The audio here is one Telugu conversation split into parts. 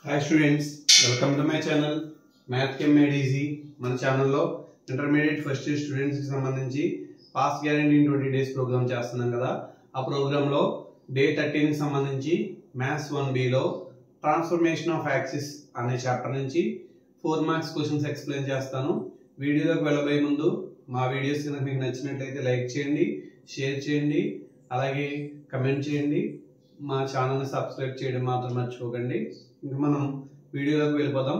Hi students, welcome to my channel Math Chem Made Easy. మన ఛానల్లో ఇంటర్మీడియట్ ఫస్ట్ ఇయర్ స్టూడెంట్స్ కి సంబంధించి pass guarantee in 20 days programme చేస్తున్నాం కదా. ఆ ప్రోగ్రామ్ లో డే 13 కి సంబంధించి మ్యాథ్స్ 1B లో ట్రాన్స్ఫర్మేషన్ ఆఫ్ యాక్సిస్ అనే చాప్టర్ నుంచి 4 మార్క్స్ క్వశ్చన్స్ ఎక్స్ప్లెయిన్ చేస్తాను. వీడియోలోకి వెళ్ళబోయే ముందు మా వీడియోస్ కనుక మీకు నచ్చినట్లయితే లైక్ చేయండి, షేర్ చేయండి, అలాగే కమెంట్ చేయండి. మా ఛానల్ని సబ్స్క్రైబ్ చేయడం మాత్రం మర్చిపోకండి. ఇంకా మనం వీడియోలోకి వెళ్ళిపోదాం.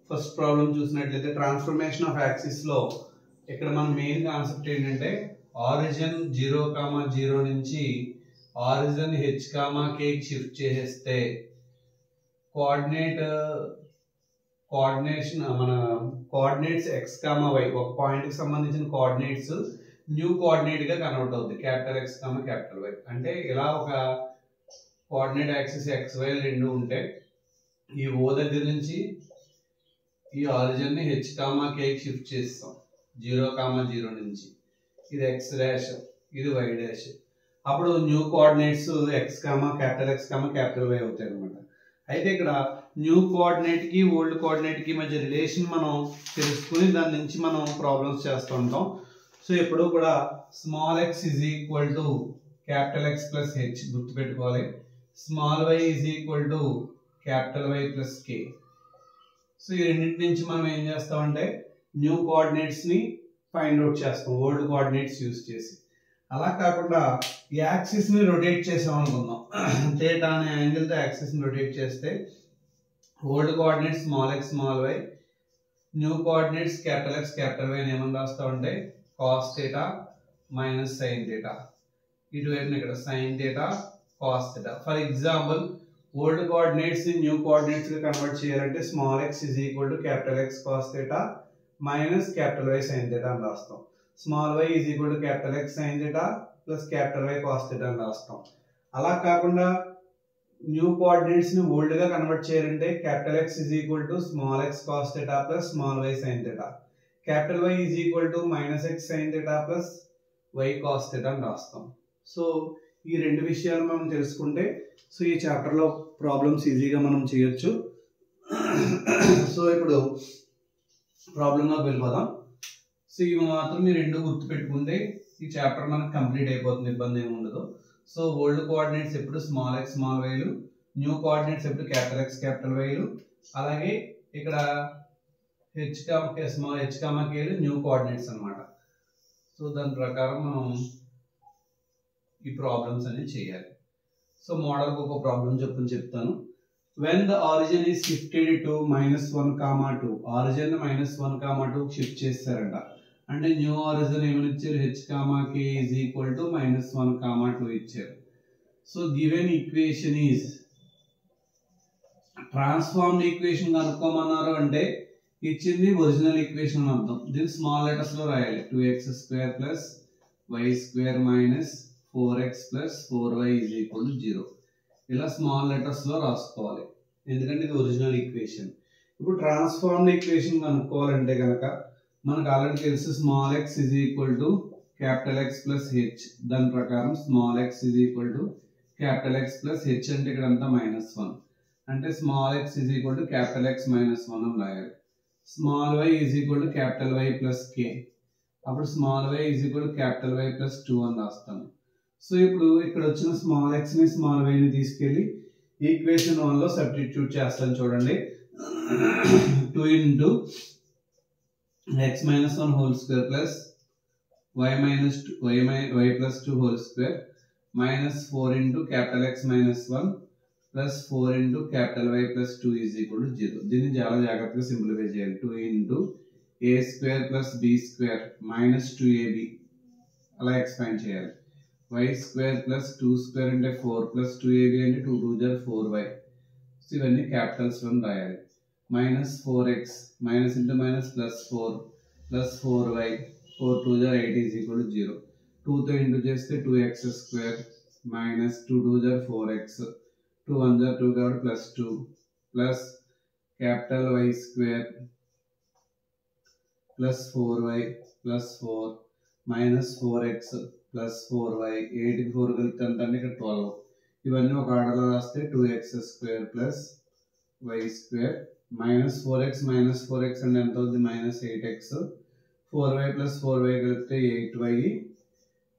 ఫస్ట్ ప్రాబ్లం చూసినట్లయితే ట్రాన్స్ఫర్మేషన్ ఆఫ్ యాక్సిస్ లో ఇక్కడ మన మెయిన్ కాన్సెప్ట్ ఏంటంటే ఆరిజిన్ 0,0 నుంచి ఆరిజిన్ h,k షిఫ్ట్ చేసేస్తే కోఆర్డినేట్స్ x, y ఒక పాయింట్ కి సంబంధించిన కోఆర్డినేట్స్ న్యూ కోఆర్డినేట్ గా కన్వర్ట్ అవుతుంది. క్యాపిటల్ X, క్యాపిటల్ Y అంటే ఇలా ఒక కోఆర్డినేట్ యాక్సిస్ XY రెండు ఉంటే ఈ O దగ్గర నుంచి ఈ ఆరిజిన్ ని h,k షిఫ్ట్ చేస్తాం 0,0 నుంచి. ఇది x డాష్, ఇది y డాష్. అప్పుడు new coordinates capital X, capital Y అవుతాయి అనమాట. అయితే ఇక్కడ న్యూ కోఆర్డినేట్ కి ఓల్డ్ కోఆర్డినేట్ కి మధ్య రిలేషన్ మనం తెలుసుకుని దాని నుంచి మనం ప్రాబ్లమ్స్ చేస్తూ ఉంటాం. సో ఎప్పుడు కూడా small x is equal to capital X plus h గుర్తుపెట్టుకోవాలి. Small y is equal to capital Y plus k. So ఈ రెండింటి నుంచి మనం ఏం చేస్తామంటే న్యూ కోఆర్డినేట్స్ ని ఫైండ్ అవుట్ చేస్తాం ఓల్డ్ కోఆర్డినేట్స్ యూజ్ చేసి. అలా కాకుండా ఈ యాక్సిస్ ని రొటేట్ చేసాం అనుకుందాం. థీటా అనే యాంగిల్ తో యాక్సిస్ ని రొటేట్ చేస్తే old coordinates small x, small y, new coordinates capital X, capital Y ఏమని రాస్తామంటే cos theta minus sine theta. ఇటువైపు ఇక్కడ sine theta, cos theta. For example old coordinates ని న్యూ కోఆర్డినేట్స్ గా కన్వర్ట్ చేయాలంటే small x is equal to capital X cos theta minus capital Y sine theta అని రాస్తాం. Small y is equal to capital X sine theta plus capital Y cos theta అని రాస్తాం. అలా కాకుండా న్యూ కోఆర్డినేట్స్ ని ఓల్డ్ గా కన్వర్ట్ చేయాలంటే capital X is equal to small x cos theta plus small y sine theta, capital Y is equal to minus x sine theta plus y cos theta అని రాస్తాం. సో ఈ రెండు విషయాలు మనం తెలుసుకుంటే సో ఈ చాప్టర్ లో ప్రాబ్లమ్స్ ఈజీగా మనం చేయొచ్చు. సో ఇప్పుడు ప్రాబ్లంలోకి వెళ్ళిపోదాం. సో ఇవి మాత్రం మీరు రెండు గుర్తుపెట్టుకుంటే ఈ చాప్టర్ మనకు కంప్లీట్ అయిపోతుంది, ఇబ్బంది ఏమి ఉండదు. సో ఓల్డ్ కోఆర్డినేట్స్ ఎప్పుడు స్మాల్ x, స్మాల్ y లు, న్యూ కోఆర్డినేట్స్ ఎప్పుడు క్యాపిటల్ X, క్యాపిటల్ Y లు, అలాగే ఇక్కడ h,k లు న్యూ కోఆర్డినేట్స్ అన్నమాట. సో దాని ప్రకారం మనం ఈ ప్రాబ్లమ్స్ అనేవి చేయాలి. సో మోడల్ ఒక ప్రాబ్లం చెప్తాను. When the origin is shifted to -1,2 origin -1,2 shift చేస్తారంట. అంటే న్యూ ఆరిజిన్ ఏమని ఇచ్చారు h,k ఈజ్ ఈక్వల్ టు -1,2 ఇచ్చారు. So given equation is transformed equation కనుక్కోమన్నారు. అంటే ఇచ్చింది ఒరిజినల్ ఈక్వేషన్ అని అర్థం. దీన్ని స్మాల్ లెటర్స్ లో రాయాలి. 2x² plus y² minus 4x plus 4y is equal to 0. ఇలా స్మాల్ లెటర్స్ లో రాసుకోవాలి, ఎందుకంటే ఇది ఒరిజినల్ ఈక్వేషన్. ఇప్పుడు ట్రాన్స్ఫార్మ్డ్ ఈక్వేషన్ కనుక్కోవాలంటే కనుక మనకు ఆల్రెడీ తెలుసు small x is equal to capital X plus h. దాని ప్రకారం small x is equal to capital X plus h అంటే ఇక్కడ అంతా -1 అంటే small x is equal to capital X -1 అని రాయాలి. Small y is equal to capital Y plus k. అప్పుడు small y is equal to capital Y plus 2 అని రాస్తాను. సో ఇప్పుడు ఇక్కడ వచ్చిన స్మాల్ x ని స్మాల్ y ని తీసుకెళ్లి ఈక్వేషన్ 1 లో సబ్స్టిట్యూట్ చేస్తాను. చూడండి, 2 into x minus 1 whole square plus y plus 2 whole square minus 4 into capital X minus 1 plus 4 into capital Y plus 2 is equal to 0. దీన్ని చాలా జాగ్రత్తగా సింప్లిఫై చేయాలి. 2 into a square plus b square minus 2ab అలా ఎక్స్పాండ్ చేయాలి. y స్క్వేర్ ప్లస్ 2 స్క్వేర్ అంటే 4 ప్లస్ 2ab అంటే 2 2 జర్ 4y. సో ఇవన్నీ క్యాపిటల్స్ లో రాయాలి. Minus 4x minus into minus plus 4 plus 4y 4 2 జర్ 8 is equal to 0. 2తో ఇంటూ చేస్తే 2x స్క్వేర్ మైనస్ 2 2 జర్ 4x 2 1 జర్ 2 కాబట్టి plus 2 plus capital Y square plus 4y plus 4 minus 4x plus 4y 8 4 కలిపితే అంటే ఇక్కడ 12. ఇవన్నీ ఒక ఆర్డర్లో రాస్తే 2x² plus Y square minus 4x అంటే ఎంత అవుతుంది minus 8x 4y plus 4y కలిపితే 8y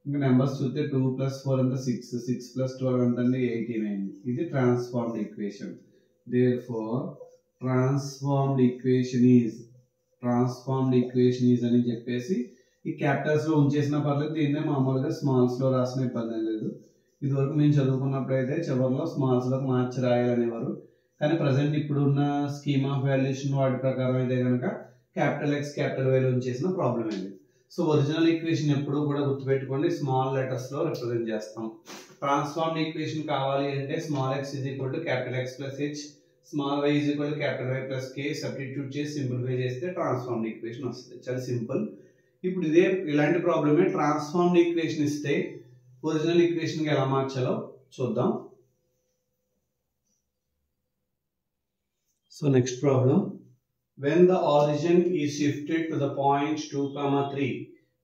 ఇంకా నెంబర్స్ చూస్తే 2 ప్లస్ 4 అంటే 6 ప్లస్ 12 అంటే 18 అయింది. ఇది transformed equation. therefore transformed equation is అని చెప్పేసి ఈ క్యాపిటల్స్ లో ఉంచేసిన పర్లేదు, దీన్నే మామూలుగా స్మాల్స్ లో రాసిన ఇబ్బంది లేదు. ఇదివరకు మేము చదువుకున్నప్పుడు అయితే చివరిలో స్మాల్స్ లో మార్చి రాయాలనేవారు, కానీ ప్రజెంట్ ఇప్పుడున్న స్కీమ్ ఆఫ్ వాల్యుయేషన్ వాటి ప్రకారం అయితే కనుక క్యాపిటల్ ఎక్స్ క్యాపిటల్ వై ఉంచేసిన ప్రాబ్లం అయింది. సో ఒరిజినల్ ఈక్వేషన్ ఎప్పుడు కూడా గుర్తుపెట్టుకోండి స్మాల్ లెటర్స్ లో రిప్రజెంట్ చేస్తాం. ట్రాన్స్ఫార్మ్డ్ ఈక్వేషన్ కావాలి అంటే small x is equal to capital x plus h, small y is equal to capital y plus k substitute చేసి సింప్లిఫై చేస్తే ట్రాన్స్ఫార్మ్డ్ ఈక్వేషన్ వస్తుంది. చాలా సింపుల్. ఇప్పుడు ఇలాంటి ప్రాబ్లమే ట్రాన్స్ఫార్మ్డ్ ఈక్వేషన్ ఇస్తే ఒరిజినల్ ఈక్వేషన్ కి ఎలా మార్చాలో చూద్దాం. So next problem, when the origin is shifted to the point 2, 3,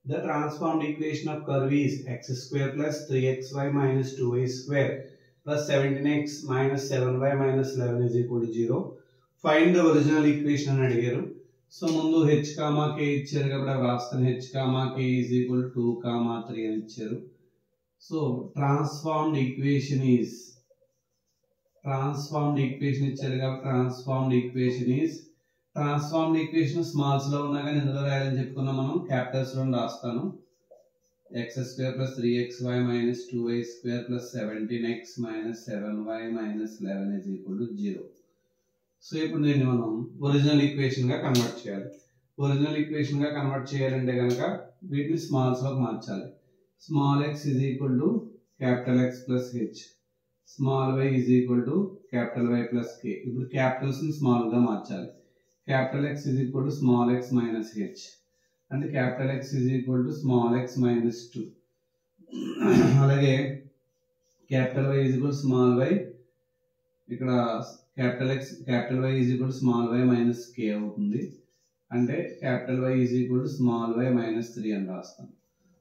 the transformed equation of curve is x square plus 3xy minus 2y square plus 17x minus 7y minus 11 is equal to 0. Find the original equation అని అడిగారు. సో ముందు h, k ఇచ్చారు కాబట్టి అవి రాస్తాను. h, k is equal to 2, 3 అని ఇచ్చారు. సో transformed equation ఇచ్చారు కాబట్టి ట్రాన్స్ఫార్మ్డ్ ఈక్వేషన్ స్మాల్స్ లో ఉన్నా కానీ ఇందులో రాయాలని చెప్పుకున్నాం మనం. క్యాపిటల్స్ లో రాస్తాను. x square plus 3xy minus 2y square plus 17x minus 7y minus 11 is equal to 0. So ఇప్పుడు దీన్ని మనం ఒరిజినల్ ఈక్వేషన్ గా కన్వర్ట్ చేయాలి. ఒరిజినల్ ఈక్వేషన్ గా కన్వర్ట్ చేయాలంటే కనుక వీటిని స్మాల్స్ లోకి మార్చాలి. Small x is equal to capital x plus h, small y is equal to capital y plus k. ఇప్పుడు క్యాపిటల్స్ ని స్మాల్ గా మార్చాలి. Capital x is equal to small x minus h అంటే capital x is equal to small x minus 2. అలాగే capital y is equal to small y, ఇక్కడ capital y is equal to small y minus k అవుతుంది. అంటే capital y is equal to small y minus 3 అని రాస్తాం.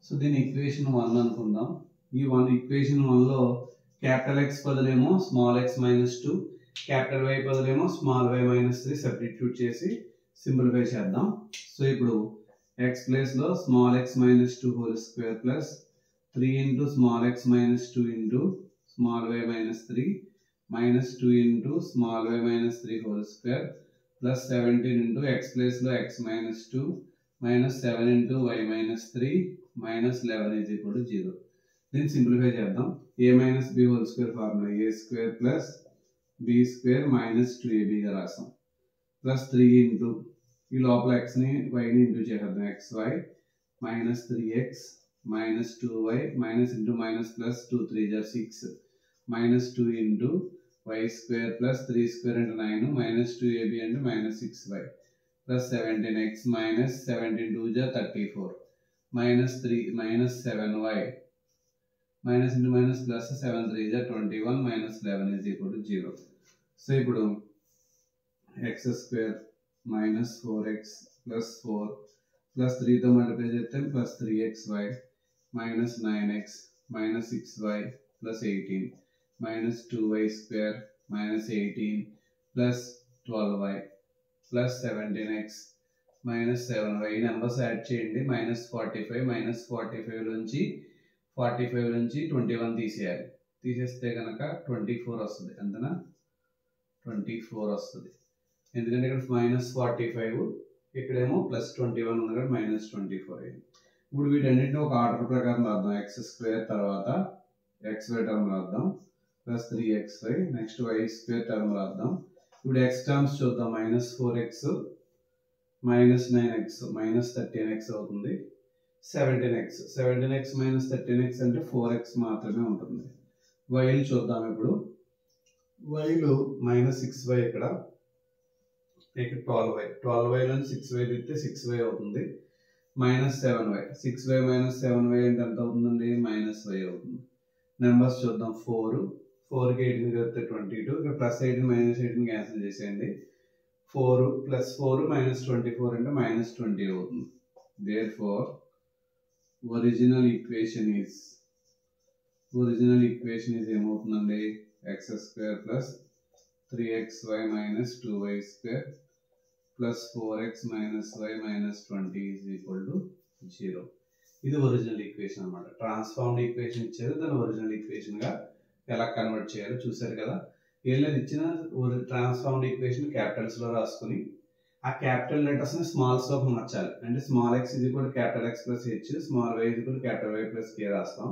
సో దీని ఈక్వేషన్ 1 అనుకుందాం. ఈ ఈక్వేషన్ 1 లో క్యాపిటల్ x బదులేమో small x minus 2, capital y బదులేమో స్మాల్ y minus 3 సబ్స్టిట్యూట్ చేసి సింప్లిఫై చేద్దాం. సో ఇప్పుడు x ప్లేస్ లో small x minus 2 whole square plus 3 into small x minus 2 into small y minus 3 minus 2 into small y minus 3 whole square plus 17 into x place లో x minus 2 minus 7 into y minus 3 minus 11 is equal to 0. దీన్ని సింప్లిఫై చేద్దాం. a minus b whole square formula a square plus b square minus 2ab గా రాసాం. ప్లస్ 3 ఇంటూ ఈ లోపల x ని y ని ఇంటూ చేద్దాం. xy minus 3x minus 2y minus into minus plus 2 3 6 minus 2 into y square plus 3 square అంటే 9 మైనస్ 2ab అంటే minus 6y plus 17x minus 17 2 34 minus 3 minus 7y minus into minus ప్లస్ 7 3 21 minus 11 is equal to 0. So ఇప్పుడు x square minus 4x plus 4 plus 3తో మల్టిప్లై చేస్తే plus 3xy minus 9x minus 6y plus 18 minus 2y square minus 18 plus 12y plus 17x minus 7y. ఈ నెంబర్స్ యాడ్ చేయండి. మైనస్ 45 నుంచి 21 తీసేయాలి. తీసేస్తే కనుక 24 వస్తుంది. ఎంతనా 24 వస్తుంది. ఎందుకంటే ఇక్కడ మైనస్ 45 ఇక్కడేమో ప్లస్ 21 ఉంది కదా మైనస్ 24 అయింది. ఇప్పుడు వీటన్నిటిని ఒక ఆర్డర్ ప్రకారం రాద్దాం. ఎక్స్ స్క్వేర్ తర్వాత xy టర్మ్ రాద్దాం plus 3xy next y square term రాద్దాం. ఇప్పుడు x టర్మ్స్ చూద్దాం. Minus 4x minus 9x minus 13x అవుతుంది. 17x మైనస్ 13x అంటే 4x మాత్రమే ఉంటుంది. వైలు చూద్దాం. ఇప్పుడు వైలు మైనస్ 6y ఇక్కడ 12y నుంచి 6y తిప్పితే 6y అవుతుంది. Minus 7y 6y minus 7y అంటే ఎంత అవుతుందండి మైనస్ y అవుతుంది. నెంబర్స్ చూద్దాం. 4కి 18 కలిపితే 22, ఇక్కడ ప్లస్ 18 మైనస్ 18 క్యాన్సిల్ చేసేయండి. 4 ప్లస్ 4 మైనస్ 24 అంటే మైనస్ 20 అవుతుంది. therefore ఒరిజినల్ ఈక్వేషన్ ఈజ్ ఏమవుతుందండి x square plus 3xy minus 2y square plus 4x minus y minus 20 is equal to 0. ఇది ఒరిజినల్ ఈక్వేషన్ అన్నమాట. ట్రాన్స్ఫార్మ్డ్ ఈక్వేషన్ ఇచ్చారు, దాన్ని ఒరిజినల్ ఈక్వేషన్ గా ఎలా కన్వర్ట్ చేయాలో చూసారు కదా. ఏం లేదు, ఇచ్చిన ట్రాన్స్ఫార్మ్డ్ ఈక్వేషన్ క్యాపిటల్స్ లో రాసుకుని ఆ క్యాపిటల్ లెటర్స్ ని స్మాల్స్ లోకి మార్చాలి. అంటే small x is equal to capital X plus h, small y is equal to capital Y plus k రాస్తాం.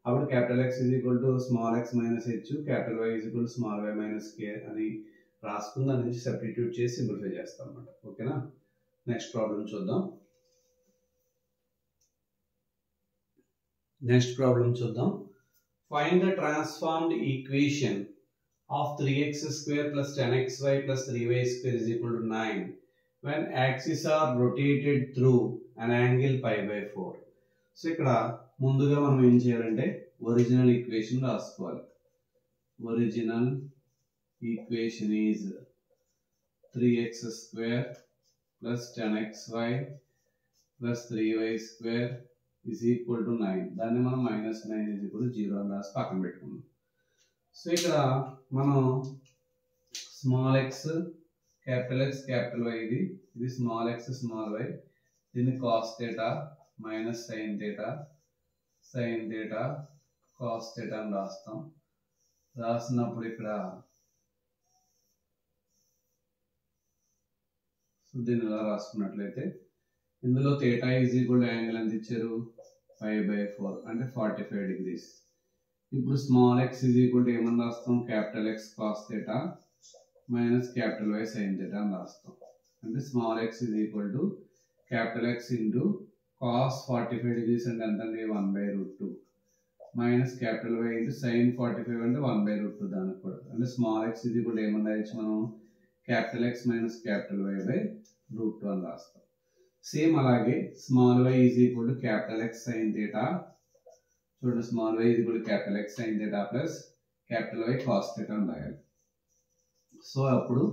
అప్పుడు capital X is equal to small x minus h, capital Y is equal to small y minus k అని రాసుకుని దాని నుంచి సబ్స్టిట్యూట్ చేసి సింప్లిఫై చేస్తాం అన్నమాట. ఓకేనా. నెక్స్ట్ ప్రాబ్లం చూద్దాం. Find the transformed equation of 3x square plus 10xy plus 3y square is equal to 9 when axes are rotated through an angle pi by 4. So ఇక్కడ ముందుగా మనం ఏం చేయాలంటే ఒరిజినల్ ఈక్వేషన్ రాసుకోవాలి. Original equation is 3x square plus 10xy plus 3y square is equal to 9. దాన్ని మనం minus 9 is equal to 0 అని రాసి పక్కన పెట్టుకున్నాం. సో ఇక్కడ మనం small x capital X capital Y, ఇది స్మాల్ x స్మాల్ y, దీన్ని cos theta minus sin theta cos theta అని రాస్తాం. రాసినప్పుడు ఇక్కడ దీన్ని ఇలా రాసుకున్నట్లయితే ఇందులో theta is equal to angle ఎంత ఇచ్చారు, 5/4 అంటే 45 degrees. ఇప్పుడు small x is equal to ఏమని రాస్తాం, capital X cos theta minus capital Y sin theta అని రాస్తాం. అంటే small x is equal to capital X into cos 45 degrees అంటే ఎంత అండి, 1/√2 minus capital Y into sin 45 అంటే 1/√2 దానికి కూడా. అంటే small x is equal to ఏమని రాయొచ్చు మనం, capital X minus capital Y/√2 అని రాస్తాం. సేమ్ అలాగే small y is equal to capital X sin theta, చూడండి small y is equal to capital X sin theta plus capital Y cos theta అని రాయాలి. సో అప్పుడు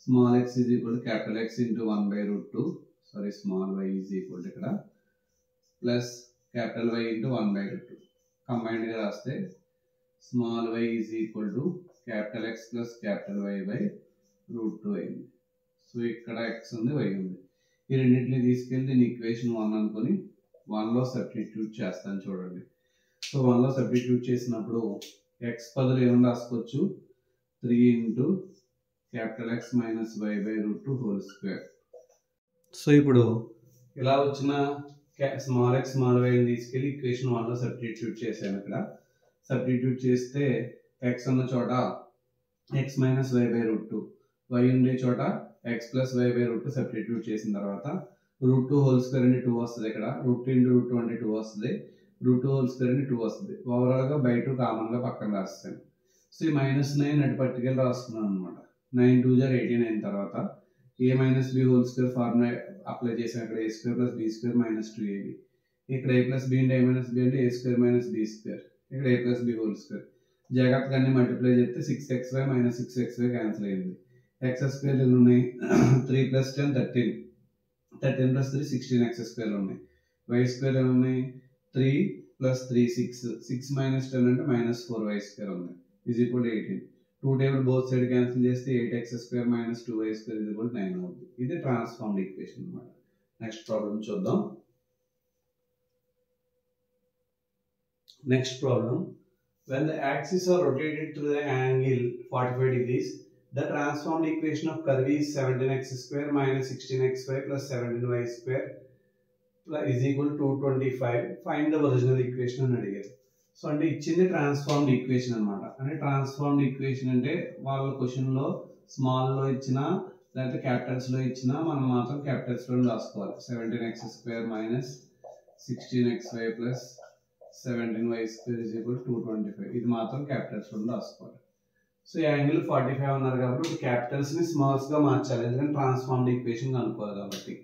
small x is equal to capital X into 1/√2, sorry small y is equal to ఇక్కడ plus capital Y into 1/√2 combined గా రాస్తే small y is equal to capital X plus capital Y/√2 అయింది. సో ఇక్కడ x ఉంది, y ఉంది. ఈ రెండింటిని తీసుకెళ్ళి దీని ఈక్వేషన్ 1 అనుకొని 1లో సబ్స్టిట్యూట్ చేస్తాను చూడండి. సో 1లో సబ్స్టిట్యూట్ చేసినప్పుడు x బదులు ఏమని రాసుకోవచ్చు, 3 into capital X minus y/√2 whole square. So ఇప్పుడు ఇలా వచ్చిన స్మాల్ x స్మాల్ y తీసుకెళ్ళి ఈక్వేషన్ 1లో సబ్స్టిట్యూట్ చేశాను. ఇక్కడ సబ్స్టిట్యూట్ చేస్తే x ఉన్న చోట x మైనస్ y/√2, y ఉండే చోట x ప్లస్ y/√2 సబ్స్టిట్యూట్ చేసిన తర్వాత √2 హోల్ స్క్వేర్ అంటే 2 వస్తుంది. ఇక్కడ √2 ఇంటూ √2 అంటే 2 వస్తుంది, √2 హోల్ స్క్వేర్ అంటే 2 వస్తుంది. ఓవరాల్ గా బై 2 కామన్ గా పక్కన రాస్తాను. సో ఈ -9 అటు పర్టికల్ రాసుకున్నాను అనమాట. 9 2 = 18 అయిన తర్వాత a minus b whole square formula apply చేసాను. ఇక్కడ a square plus b square minus 2ab, ఇక్కడ a ప్లస్ b అంటే a మైనస్ b అంటే a square minus b square, ఇక్కడ a plus b whole square. జాగ్రత్తగా అన్ని మల్టిప్లై చేస్తే 6xy మైనస్ 6xy క్యాన్సిల్ అయింది. x స్క్వేర్ ఎన్ని ఉన్నాయి, 3 ప్లస్ 10 13, 13 ప్లస్ 3 16x స్క్వేర్ ఉన్నాయి. y స్క్వేర్ ఎన్ని ఉన్నాయి, 3 ప్లస్ 3 6, 6 మైనస్ 10 అంటే మైనస్ 4y స్క్వేర్ ఉంది, is equal to 18. 2 table both side cancel చేస్తే 8x square minus 2y square is equal to 9 అవుతుంది. ఇది ట్రాన్స్ఫార్మ్డ్ ఈక్వేషన్ అన్నమాట. నెక్స్ట్ ప్రాబ్లం చూద్దాం. Next problem, when the axes are rotated through the angle 45 degrees, the transformed equation of curve is 17x square minus 16xy plus 17y square is equal to 225. Find the original equation అని అడిగారు. సో అంటే ఇచ్చింది ట్రాన్స్ఫార్మ్డ్ ఈక్వేషన్ అన్నమాట. అంటే ట్రాన్స్ఫార్మ్డ్ ఈక్వేషన్ అంటే వాళ్ళ క్వశ్చన్ లో స్మాల్ లో ఇచ్చినా లేకపోతే క్యాపిటల్స్ లో ఇచ్చినా మనం మాత్రం క్యాపిటల్స్ లో రాసుకోవాలి. 17x square minus 16xy plus 17y square is equal to 225. ఇది మాత్రం క్యాపిటల్స్ లో రాసుకోవాలి. సో యాంగిల్ 45 అన్నారు కాబట్టి క్యాపిటల్స్ ని స్మాల్స్ గా మార్చాలి, ఎందుకంటే ట్రాన్స్ఫార్మ్డ్ ఈక్వేషన్ కనుక్కోవాలి కాబట్టి.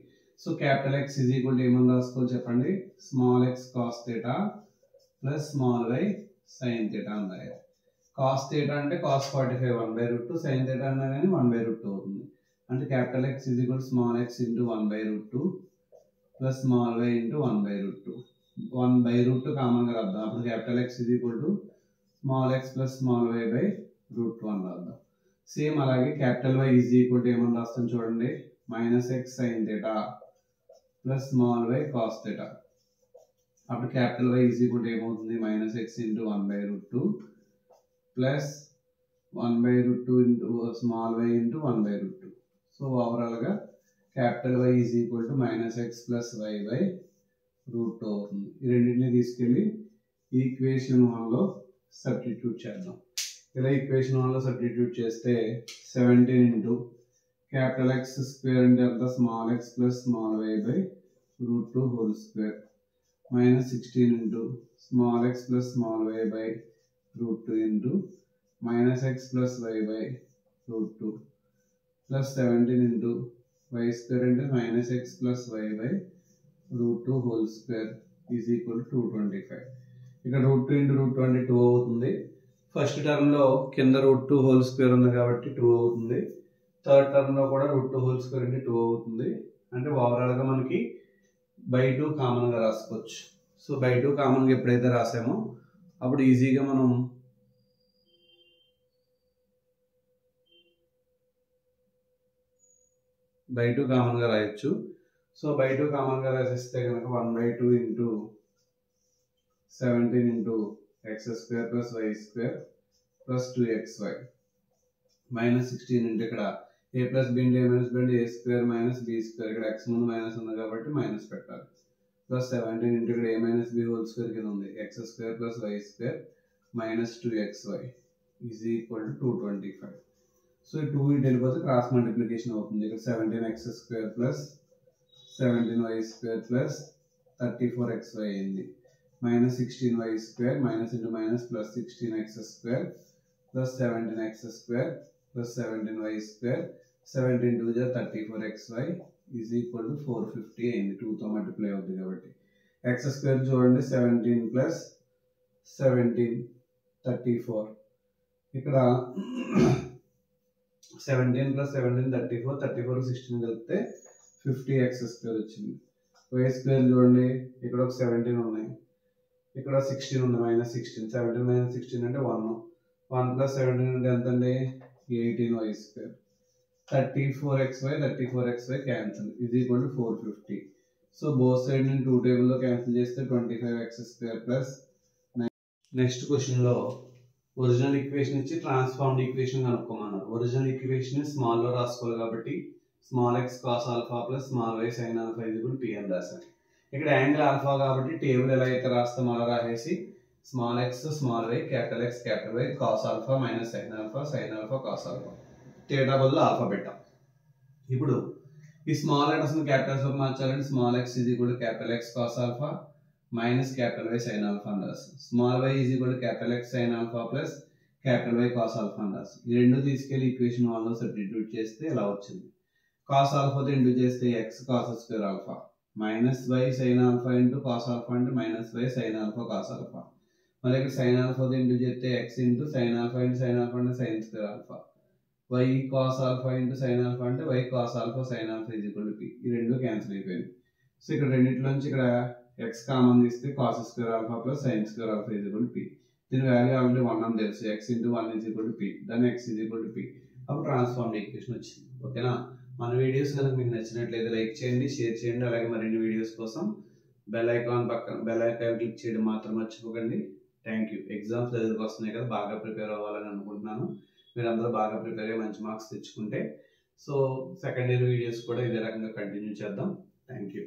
So capital X is equal to ఏమని రాసుకోవాలి చెప్పండి, small x cos theta plus small y sin theta అని రాయాలి. cos theta అంటే cos 45 1/√2, sin theta అన్నా కానీ 1/√2 అవుతుంది. అంటే capital X is equal to small x into 1/√2 plus small y into 1/√2. 1/√2 common గా రాద్దాం. అప్పుడు capital X is equal to small x plus small y/√2 అని రాద్దాం. సేమ్ అలాగే capital Y is equal to ఏమని రాస్తాను చూడండి, minus x sine theta plus small y cos theta. అప్పుడు capital Y is equal to ఏమవుతుంది, minus x into 1/√2 plus 1/√2 into small why into 1/√2. So ఓవరాల్గా capital Y is equal to minus X plus why by √2 అవుతుంది. ఈ రెండింటిని తీసుకెళ్ళి ఈక్వేషన్ 1లో సబ్స్టిట్యూట్ చేద్దాం. ఇలా ఈక్వేషన్ 1లో సబ్స్టిట్యూట్ చేస్తే 17 ఇంటూ క్యాపిటల్ ఎక్స్ స్క్వేర్ అంటే ఎంత, small x plus small y by √2 whole square minus 16 into small x plus small y by √2 into minus X plus why by √2 plus 17 into y square అంటే minus X plus why by √2 whole square is equal to 225. ఇక్కడ √2 ఇంటూ √2 అంటే 2 అవుతుంది. ఫస్ట్ టర్మ్లో కింద √2 హోల్ స్క్వేర్ ఉంది కాబట్టి 2 అవుతుంది. థర్డ్ టర్మ్లో కూడా √2 హోల్ స్క్వేర్ అంటే 2 అవుతుంది. అంటే ఓవరాల్గా మనకి బై 2 కామన్గా రాసుకోవచ్చు. సో బై 2 కామన్గా ఎప్పుడైతే రాసామో అప్పుడు ఈజీగా మనం బై 2 కామన్గా రాయొచ్చు. సో బై 2 కామన్గా రాసిస్తే కనుక 1/2 into 17 into X square plus Y square plus 2xy minus 16 into ఇక్కడ A plus B into A minus B అంటే A square minus B square, ఇక్కడ ఎక్స్ ముందు మైనస్ ఉంది కాబట్టి మైనస్ పెట్టాలి, ప్లస్ 17 ఇంటూ ఇక్కడ A minus B whole square కింద ఉంది X square plus Y square minus 2xy is equal to 225. So 2 ఇటు వెళ్ళిపోతే క్రాస్ మల్టిప్లికేషన్ అవుతుంది. ఇక్కడ 17x square plus 17y square plus 34xy అయింది, minus 16y square minus into minus plus 16x square plus 17x square plus 17y square 17 2 జా 34xy ఈజ్ ఈక్వల్ టు 450 అయింది. 2తో మల్టిప్లై అవుతుంది కాబట్టి ఎక్స్ స్క్వేర్ చూడండి 17 ప్లస్ 17 34, ఇక్కడ 17 ప్లస్ 17 34, 34 16 కలిపితే 50x స్క్వేర్ వచ్చింది. వై స్క్వేర్ చూడండి ఇక్కడ ఒక 17 ఉన్నాయి, ఇక్కడ 16 ఉంది మైనస్ 16, 17 మైనస్ 16 అంటే 1 ప్లస్ 17 అంటే ఎంత అండి 18y square 34xy cancel is equal to 450. So both side నేను 2 టేబుల్లో క్యాన్సిల్ చేస్తే 25x స్క్వేర్ ప్లస్. నెక్స్ట్ క్వశ్చన్లో ఒరిజినల్ ఈక్వేషన్ ఇచ్చి ట్రాన్స్ఫార్మ్డ్ ఈక్వేషన్ కనుక్కోమన్నారు. ఒరిజినల్ ఈక్వేషన్ స్మాల్లో రాసుకోవాలి కాబట్టి small X cos alpha plus small why sine alpha ఇది కూడా పి అని రాశాను. ఇక్కడ యాంగిల్ ఆల్ఫా కాబట్టి టేబుల్ ఎలా అయితే రాస్తామో అలా రాసేసి small X small Y capital X capital Y cos alpha minus sine alpha cos alpha theta బదులు ఆల్ఫా పెట్టాం. ఇప్పుడు ఈ స్మాల్ లెటర్స్ని క్యాపిటల్స్ మార్చాలంటే small X is equal to capital X cos alpha minus capital Y sine alpha అని రాస్తాం. Small Y is equal to capital X sine alpha plus capital Y cos alpha అని రాస్తాం. ఈ రెండు తీసుకెళ్లి ఈక్వేషన్ 1లో సబ్స్టిట్యూట్ చేస్తే ఇలా వచ్చింది. కాస్ ఆల్ఫాతో ఇంటూ చేస్తే x cos square alpha minus y sine alpha into cos alpha అంటే minus y sine alpha cos alpha, మళ్ళీ ఇక్కడ సైన్ ఆల్ఫాతో ఇంటూ చేస్తే ఎక్స్ ఇంటూ సైన్ ఆల్ఫా అంటే sine square alpha, y cos alpha into sine alpha అంటే y cos alpha sine alpha is equal to p. ఈ రెండు క్యాన్సిల్ అయిపోయింది. సో ఇక్కడ రెండింటిలోంచి ఇక్కడ ఎక్స్ కామన్ తీస్తే cos square alpha plus sine square alpha is equal to p. దీని వాల్యూ ఆల్రెడీ 1 అని తెలుసు, x into 1 is equal to p, దాన్ని x is equal to p. అప్పుడు ట్రాన్స్ఫార్మ్డ్ ఈక్వేషన్ వచ్చింది. ఓకేనా? మన వీడియోస్ కనుక మీకు నచ్చినట్లయితే లైక్ చేయండి, షేర్ చేయండి. అలాగే మరిన్ని వీడియోస్ కోసం బెల్ ఐకాన్ క్లిక్ చేయడం మాత్రం మర్చిపోకండి. Thank you. ఎగ్జామ్స్ దగ్గరకు వస్తున్నాయి కదా, బాగా ప్రిపేర్ అవ్వాలని అనుకుంటున్నాను. మీరందరూ బాగా ప్రిపేర్ అయ్యి మంచి మార్క్స్ తెచ్చుకుంటే సో సెకండ్ ఇయర్ వీడియోస్ కూడా ఇదే రకంగా కంటిన్యూ చేద్దాం. Thank you.